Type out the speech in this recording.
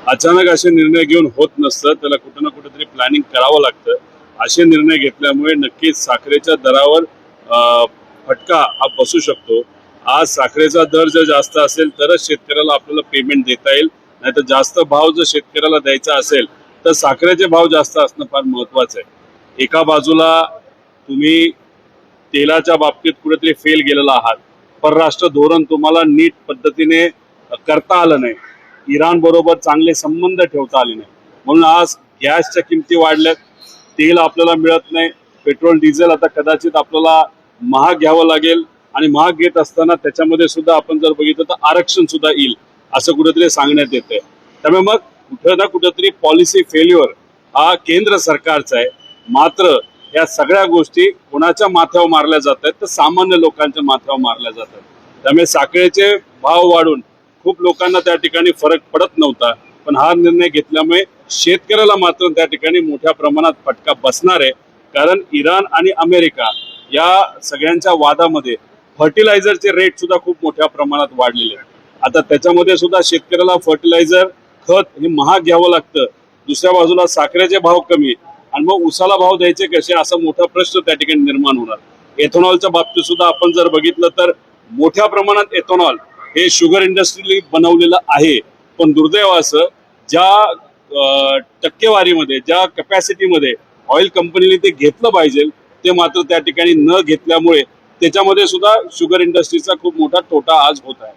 अचानक असे निर्णय घेऊन होत नसतं, त्याला कुठं ना कुठेतरी प्लॅनिंग करावं लागतं. असे निर्णय घेतल्यामुळे नक्कीच साखरेच्या दरावर फटका हा बसू शकतो. आज साखरेचा दर जर जास्त असेल तरच शेतकऱ्याला आपल्याला पेमेंट देता येईल, नाही तर जास्त भाव जर शेतकऱ्याला द्यायचा असेल तर साखरेचे भाव जास्त असणं फार महत्वाचं आहे. एका बाजूला तुम्ही तेलाच्या बाबतीत कुठेतरी फेल गेलेला आहात, परराष्ट्र धोरण तुम्हाला नीट पद्धतीने करता आलं नाही, इराण बरोबर चांगले संबंध ठेवता आले नाही, म्हणून आज गॅसच्या किमती वाढल्यात, तेल आपल्याला मिळत नाही, पेट्रोल डिझेल आता कदाचित आपल्याला महाग घ्यावं लागेल आणि महाग घेत असताना त्याच्यामध्ये सुद्धा आपण जर बघितलं तर आरक्षण सुद्धा येईल असं कुठेतरी सांगण्यात येते. त्यामुळे मग कुठं ना कुठेतरी पॉलिसी फेल्युअर हा केंद्र सरकारचा आहे. मात्र या सगळ्या गोष्टी कोणाच्या माथ्यावर मारल्या जात आहेत तर सामान्य लोकांच्या माथ्यावर मारल्या जातात. त्यामुळे साखरेचे भाव वाढून खूप लोकांना त्या ठिकाणी फरक पडत नव्हता, पण हा निर्णय घेतल्यामुळे शेतकऱ्याला मात्र त्या ठिकाणी मोठ्या प्रमाणात फटका बसणार आहे. कारण इराण आणि अमेरिका या सगळ्यांच्या वादामध्ये फर्टिलायझरचे रेट सुद्धा खूप मोठ्या प्रमाणात वाढलेले आहेत. आता त्याच्यामध्ये सुद्धा शेतकऱ्याला फर्टिलायझर खत हे महाग घ्यावं लागतं, दुसऱ्या बाजूला साखरेचे भाव कमी आणि मग उसाला भाव द्यायचे कसे असा मोठा प्रश्न त्या ठिकाणी निर्माण होणार. एथेनॉलच्या बाबतीत सुद्धा आपण जर बघितलं तर मोठ्या प्रमाणात एथेनॉल हे शुगर इंडस्ट्रीला बनवलेलं आहे, पण दुर्दैव असं ज्या टक्केवारीमध्ये ज्या कॅपॅसिटीमध्ये ऑइल कंपनीने ते घेतलं पाहिजे ते मात्र त्या ठिकाणी न घेतल्यामुळे त्याच्यामध्ये सुद्धा शुगर इंडस्ट्रीचा खूप मोठा तोटा आज होत आहे.